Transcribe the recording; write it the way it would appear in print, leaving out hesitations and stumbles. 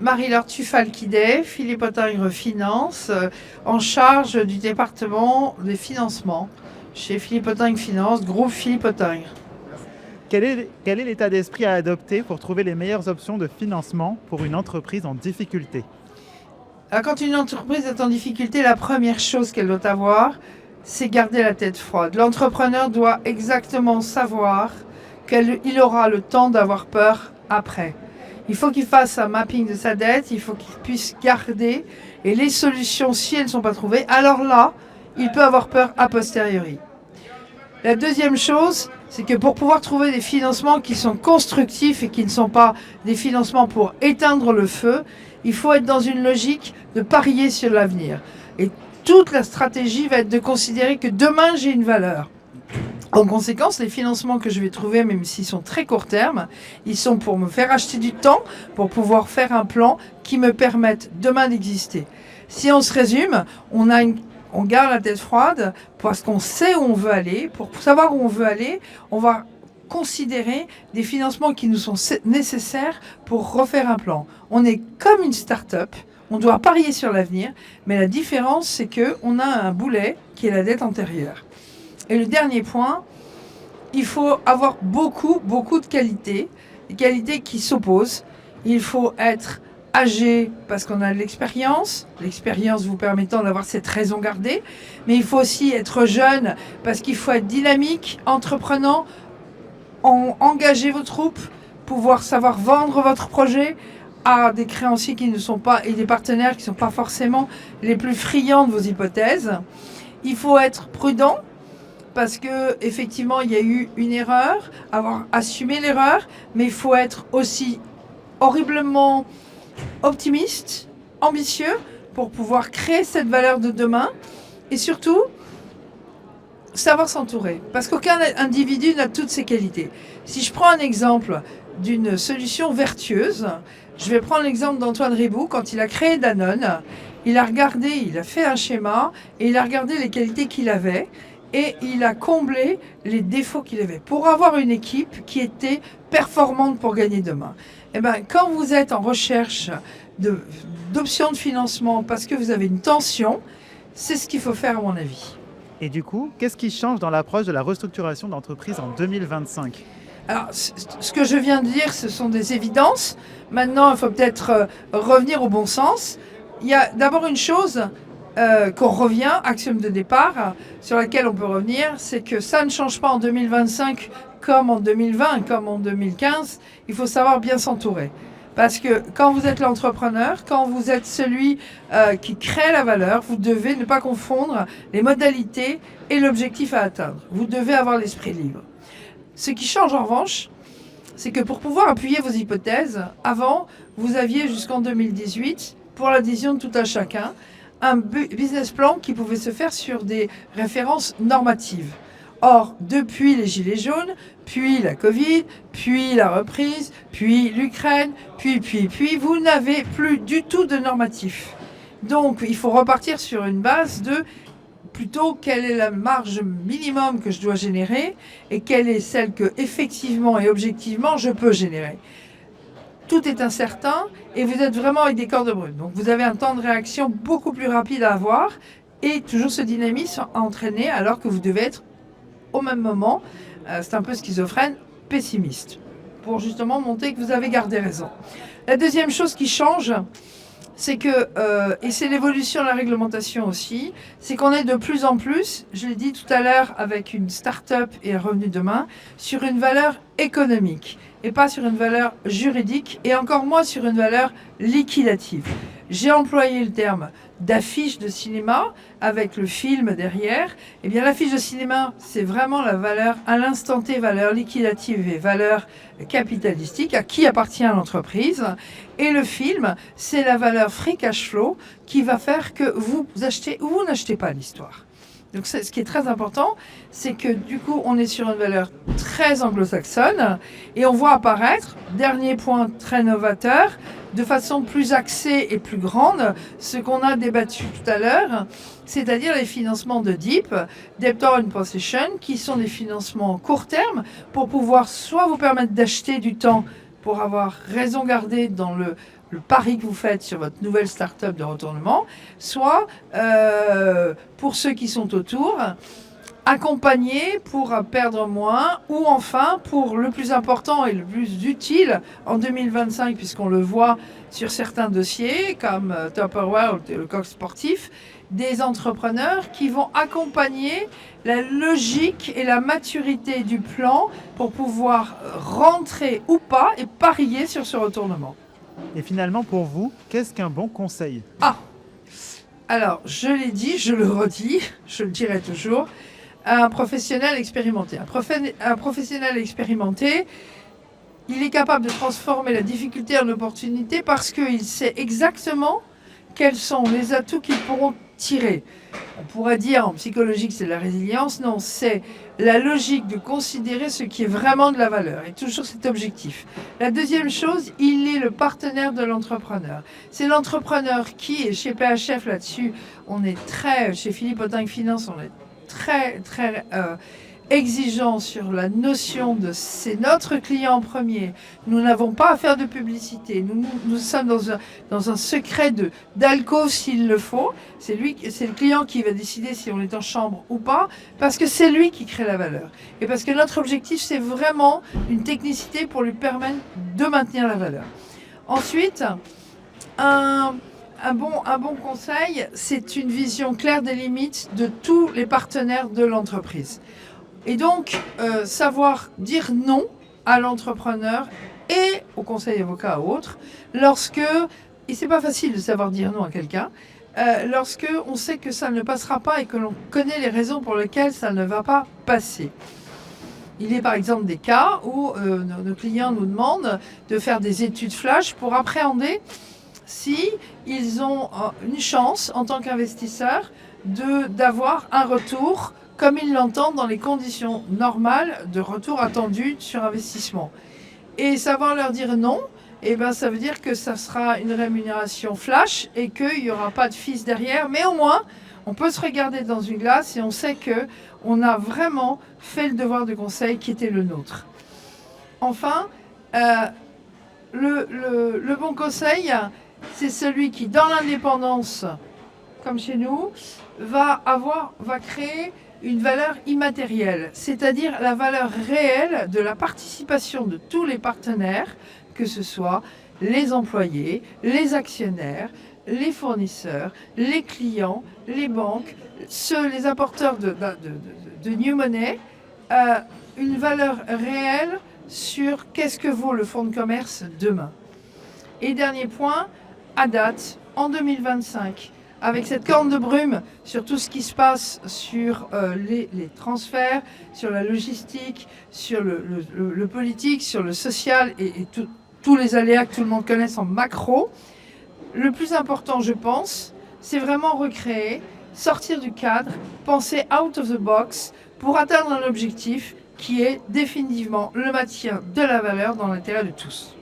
Marie-Laure Tufal-Quiddet, Philippe Otingre Finance, en charge du département des financements chez Philippe Otingre Finance, groupe Philippe Otingre. Quel est l'état d'esprit à adopter pour trouver les meilleures options de financement pour une entreprise en difficulté? Alors, quand une entreprise est en difficulté, la première chose qu'elle doit avoir, c'est garder la tête froide. L'entrepreneur doit exactement savoir qu'il aura le temps d'avoir peur après. Il faut qu'il fasse un mapping de sa dette, il faut qu'il puisse garder, et les solutions, si elles ne sont pas trouvées, alors là, il peut avoir peur a posteriori. La deuxième chose, c'est que pour pouvoir trouver des financements qui sont constructifs et qui ne sont pas des financements pour éteindre le feu, il faut être dans une logique de parier sur l'avenir. Et toute la stratégie va être de considérer que demain j'ai une valeur. En conséquence, les financements que je vais trouver, même s'ils sont très court terme, ils sont pour me faire acheter du temps, pour pouvoir faire un plan qui me permette demain d'exister. Si on se résume, on garde la tête froide parce qu'on sait où on veut aller. Pour savoir où on veut aller, on va considérer des financements qui nous sont nécessaires pour refaire un plan. On est comme une start-up, on doit parier sur l'avenir, mais la différence, c'est qu'on a un boulet qui est la dette antérieure. Et le dernier point, il faut avoir beaucoup de qualités, des qualités qui s'opposent. Il faut être âgé parce qu'on a de l'expérience vous permettant d'avoir cette raison gardée, mais il faut aussi être jeune parce qu'il faut être dynamique, entreprenant, engager vos troupes, pouvoir savoir vendre votre projet à des créanciers qui ne sont pas, et des partenaires qui ne sont pas forcément les plus friands de vos hypothèses. Il faut être prudent, parce que effectivement il y a eu une erreur, avoir assumé l'erreur, mais il faut être aussi horriblement optimiste, ambitieux, pour pouvoir créer cette valeur de demain, et surtout savoir s'entourer, parce qu'aucun individu n'a toutes ces qualités. Si je prends un exemple d'une solution vertueuse, je vais prendre l'exemple d'Antoine Riboud. Quand il a créé Danone, il a regardé, il a fait un schéma, et il a regardé les qualités qu'il avait, et il a comblé les défauts qu'il avait pour avoir une équipe qui était performante pour gagner demain. Et bien, quand vous êtes en recherche d'options de financement parce que vous avez une tension, c'est ce qu'il faut faire à mon avis. Et du coup, qu'est-ce qui change dans l'approche de la restructuration d'entreprise en 2025? Alors, ce que je viens de dire, ce sont des évidences. Maintenant, il faut peut-être revenir au bon sens. Il y a d'abord une chose qu'on revient, axiome de départ, sur laquelle on peut revenir, c'est que ça ne change pas en 2025 comme en 2020, comme en 2015. Il faut savoir bien s'entourer. Parce que quand vous êtes l'entrepreneur, quand vous êtes celui qui crée la valeur, vous devez ne pas confondre les modalités et l'objectif à atteindre. Vous devez avoir l'esprit libre. Ce qui change en revanche, c'est que pour pouvoir appuyer vos hypothèses, avant, vous aviez jusqu'en 2018, pour l'adhésion de tout un chacun, un business plan qui pouvait se faire sur des références normatives. Or, depuis les Gilets jaunes, puis la Covid, puis la reprise, puis l'Ukraine, puis, vous n'avez plus du tout de normatif. Donc, il faut repartir sur une base de plutôt quelle est la marge minimum que je dois générer et quelle est celle que effectivement et objectivement je peux générer. Tout est incertain et vous êtes vraiment avec des cordes brutes. Donc vous avez un temps de réaction beaucoup plus rapide à avoir et toujours ce dynamisme à entraîner alors que vous devez être au même moment, c'est un peu schizophrène, pessimiste, pour justement montrer que vous avez gardé raison. La deuxième chose qui change, c'est que, et c'est l'évolution de la réglementation aussi, c'est qu'on est de plus en plus, je l'ai dit tout à l'heure avec une start-up et un revenu demain, sur une valeur économique et pas sur une valeur juridique et encore moins sur une valeur liquidative. J'ai employé le terme d'affiche de cinéma avec le film derrière. Eh bien, l'affiche de cinéma, c'est vraiment la valeur à l'instant T, valeur liquidative et valeur capitalistique, à qui appartient l'entreprise. Et le film, c'est la valeur free cash flow qui va faire que vous achetez ou vous n'achetez pas l'histoire. Donc ce qui est très important, c'est que du coup, on est sur une valeur très anglo-saxonne et on voit apparaître, dernier point très novateur, de façon plus axée et plus grande, ce qu'on a débattu tout à l'heure, c'est-à-dire les financements de DIP, Debtor in Possession, qui sont des financements court terme pour pouvoir soit vous permettre d'acheter du temps pour avoir raison gardée dans le le pari que vous faites sur votre nouvelle start-up de retournement, soit pour ceux qui sont autour, accompagner pour perdre moins, ou enfin pour le plus important et le plus utile en 2025, puisqu'on le voit sur certains dossiers comme Tupperware ou le Coq Sportif, des entrepreneurs qui vont accompagner la logique et la maturité du plan pour pouvoir rentrer ou pas et parier sur ce retournement. Et finalement, pour vous, qu'est-ce qu'un bon conseil? Ah, alors je l'ai dit, je le redis, je le dirai toujours, un professionnel expérimenté. Un professionnel expérimenté, il est capable de transformer la difficulté en opportunité parce qu'il sait exactement quels sont les atouts qu'ils pourront tirer. On pourrait dire en psychologie que c'est de la résilience. Non, c'est la logique de considérer ce qui est vraiment de la valeur et toujours cet objectif. La deuxième chose, il est le partenaire de l'entrepreneur. C'est l'entrepreneur qui, et chez PHF là-dessus, on est très, chez Philippe Autinck Finance, on est très exigeant sur la notion de c'est notre client premier. Nous n'avons pas à faire de publicité. Nous sommes dans un secret d'alcôve s'il le faut. C'est le client qui va décider si on est en chambre ou pas, parce que c'est lui qui crée la valeur. Et parce que notre objectif, c'est vraiment une technicité pour lui permettre de maintenir la valeur. Ensuite, un bon conseil, c'est une vision claire des limites de tous les partenaires de l'entreprise. Et donc, savoir dire non à l'entrepreneur et au conseil avocat ou autre, et c'est pas facile de savoir dire non à quelqu'un, lorsque on sait que ça ne passera pas et que l'on connaît les raisons pour lesquelles ça ne va pas passer. Il y a par exemple des cas où nos clients nous demandent de faire des études flash pour appréhender si ils ont une chance en tant qu'investisseurs d'avoir un retour comme ils l'entendent dans les conditions normales de retour attendu sur investissement. Et savoir leur dire non, eh ben, ça veut dire que ça sera une rémunération flash et qu'il n'y aura pas de fils derrière, mais au moins on peut se regarder dans une glace et on sait qu'on a vraiment fait le devoir de conseil qui était le nôtre. Enfin, le bon conseil, c'est celui qui, dans l'indépendance, comme chez nous, va créer une valeur immatérielle, c'est-à-dire la valeur réelle de la participation de tous les partenaires, que ce soit les employés, les actionnaires, les fournisseurs, les clients, les banques, les apporteurs de new money, une valeur réelle sur qu'est-ce que vaut le fonds de commerce demain. Et dernier point, à date, en 2025, avec cette corne de brume sur tout ce qui se passe sur les transferts, sur la logistique, sur le politique, sur le social et tous les aléas que tout le monde connaisse en macro, le plus important, je pense, c'est vraiment recréer, sortir du cadre, penser out of the box pour atteindre un objectif qui est définitivement le maintien de la valeur dans l'intérêt de tous.